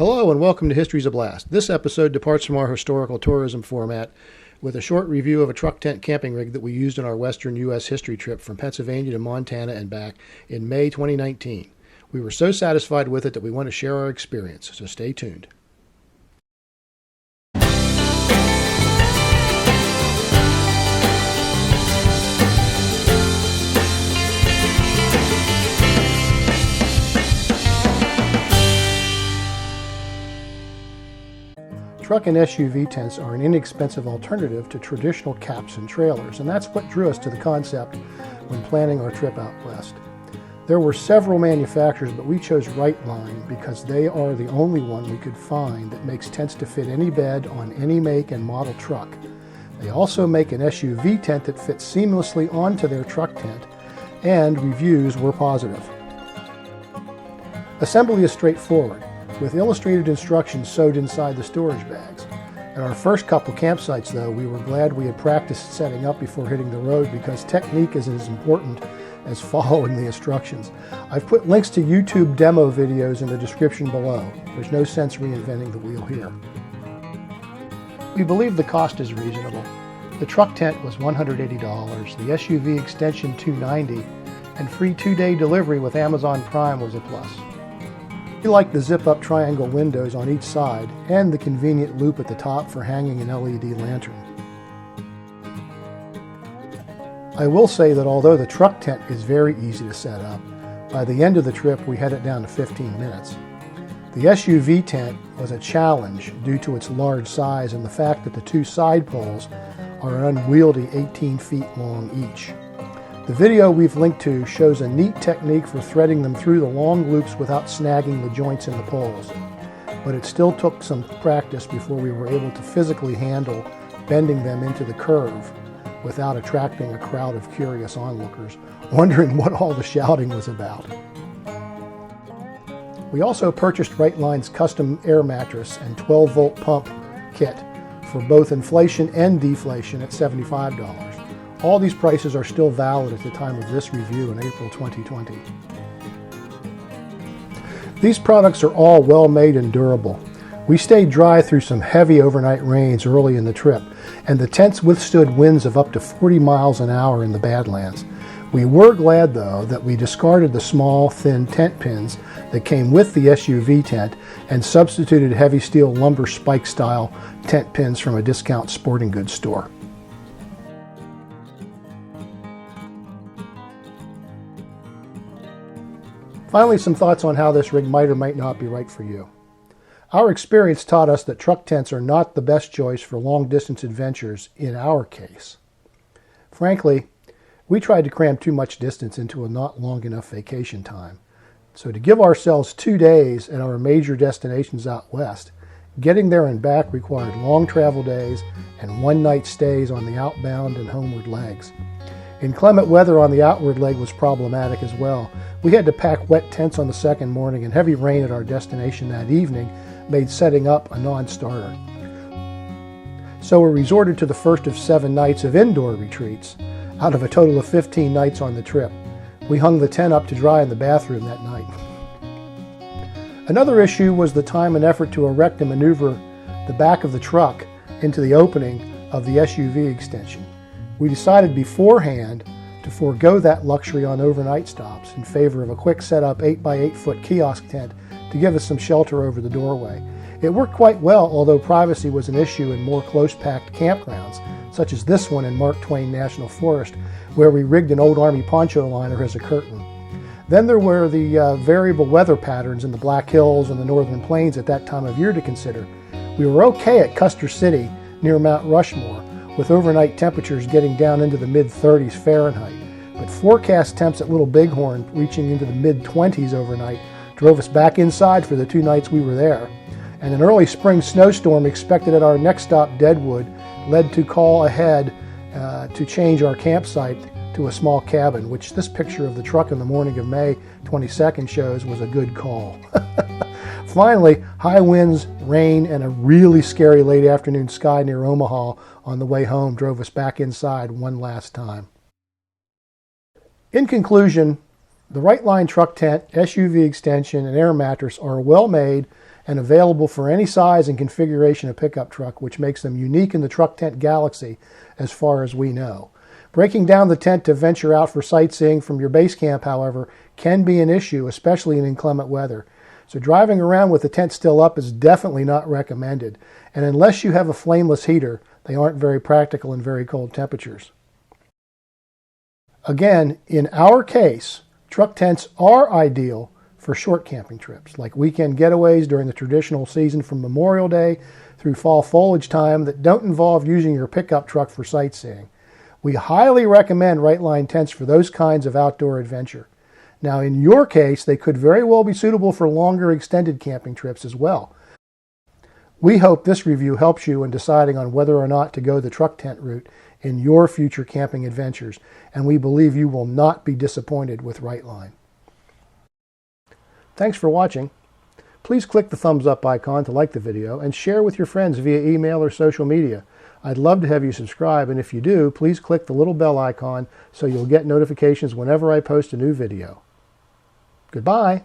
Hello and welcome to History's a Blast. This episode departs from our historical tourism format with a short review of a truck tent camping rig that we used on our western U.S. history trip from Pennsylvania to Montana and back in May 2019. We were so satisfied with it that we want to share our experience, so stay tuned. Truck and SUV tents are an inexpensive alternative to traditional caps and trailers, and that's what drew us to the concept when planning our trip out west. There were several manufacturers, but we chose Rightline because they are the only one we could find that makes tents to fit any bed on any make and model truck. They also make an SUV tent that fits seamlessly onto their truck tent, and reviews were positive. Assembly is straightforward, with illustrated instructions sewed inside the storage bags. At our first couple campsites, though, we were glad we had practiced setting up before hitting the road because technique is as important as following the instructions. I've put links to YouTube demo videos in the description below. There's no sense reinventing the wheel here. We believe the cost is reasonable. The truck tent was $180, the SUV extension $290, and free 2-day delivery with Amazon Prime was a plus. We like the zip-up triangle windows on each side and the convenient loop at the top for hanging an LED lantern. I will say that although the truck tent is very easy to set up, by the end of the trip we had it down to 15 minutes. The SUV tent was a challenge due to its large size and the fact that the two side poles are an unwieldy 18 feet long each. The video we've linked to shows a neat technique for threading them through the long loops without snagging the joints in the poles, but it still took some practice before we were able to physically handle bending them into the curve without attracting a crowd of curious onlookers, wondering what all the shouting was about. We also purchased Rightline's custom air mattress and 12-volt pump kit for both inflation and deflation at $75. All these prices are still valid at the time of this review in April 2020. These products are all well made and durable. We stayed dry through some heavy overnight rains early in the trip, and the tents withstood winds of up to 40 miles an hour in the Badlands. We were glad, though, that we discarded the small, thin tent pins that came with the SUV tent and substituted heavy steel lumber spike-style tent pins from a discount sporting goods store. Finally, some thoughts on how this rig might or might not be right for you. Our experience taught us that truck tents are not the best choice for long-distance adventures in our case. Frankly, we tried to cram too much distance into a not long enough vacation time. So to give ourselves 2 days at our major destinations out west, getting there and back required long travel days and one-night stays on the outbound and homeward legs. Inclement weather on the outward leg was problematic as well. We had to pack wet tents on the second morning, and heavy rain at our destination that evening made setting up a non-starter. So we resorted to the first of 7 nights of indoor retreats, out of a total of 15 nights on the trip. We hung the tent up to dry in the bathroom that night. Another issue was the time and effort to erect and maneuver the back of the truck into the opening of the SUV extension. We decided beforehand to forego that luxury on overnight stops in favor of a quick setup 8x8 foot kiosk tent to give us some shelter over the doorway. It worked quite well, although privacy was an issue in more close-packed campgrounds, such as this one in Mark Twain National Forest, where we rigged an old Army poncho liner as a curtain. Then there were the variable weather patterns in the Black Hills and the Northern Plains at that time of year to consider. We were okay at Custer City near Mount Rushmore, with overnight temperatures getting down into the mid-30s Fahrenheit. But forecast temps at Little Bighorn reaching into the mid-20s overnight drove us back inside for the 2 nights we were there. And an early spring snowstorm expected at our next stop, Deadwood, led to call ahead to change our campsite to a small cabin, which this picture of the truck in the morning of May 22nd shows was a good call. Finally, high winds, rain, and a really scary late afternoon sky near Omaha on the way home drove us back inside one last time. In conclusion, the Rightline truck tent, SUV extension, and air mattress are well made and available for any size and configuration of pickup truck, which makes them unique in the truck tent galaxy as far as we know. Breaking down the tent to venture out for sightseeing from your base camp, however, can be an issue, especially in inclement weather. So driving around with the tent still up is definitely not recommended, and unless you have a flameless heater, they aren't very practical in very cold temperatures. Again, in our case, truck tents are ideal for short camping trips, like weekend getaways during the traditional season from Memorial Day through fall foliage time that don't involve using your pickup truck for sightseeing. We highly recommend Rightline tents for those kinds of outdoor adventure. Now, in your case, they could very well be suitable for longer extended camping trips as well. We hope this review helps you in deciding on whether or not to go the truck tent route in your future camping adventures, and we believe you will not be disappointed with Rightline. Thanks for watching. Please click the thumbs up icon to like the video and share with your friends via email or social media. I'd love to have you subscribe, and if you do, please click the little bell icon so you'll get notifications whenever I post a new video. Goodbye.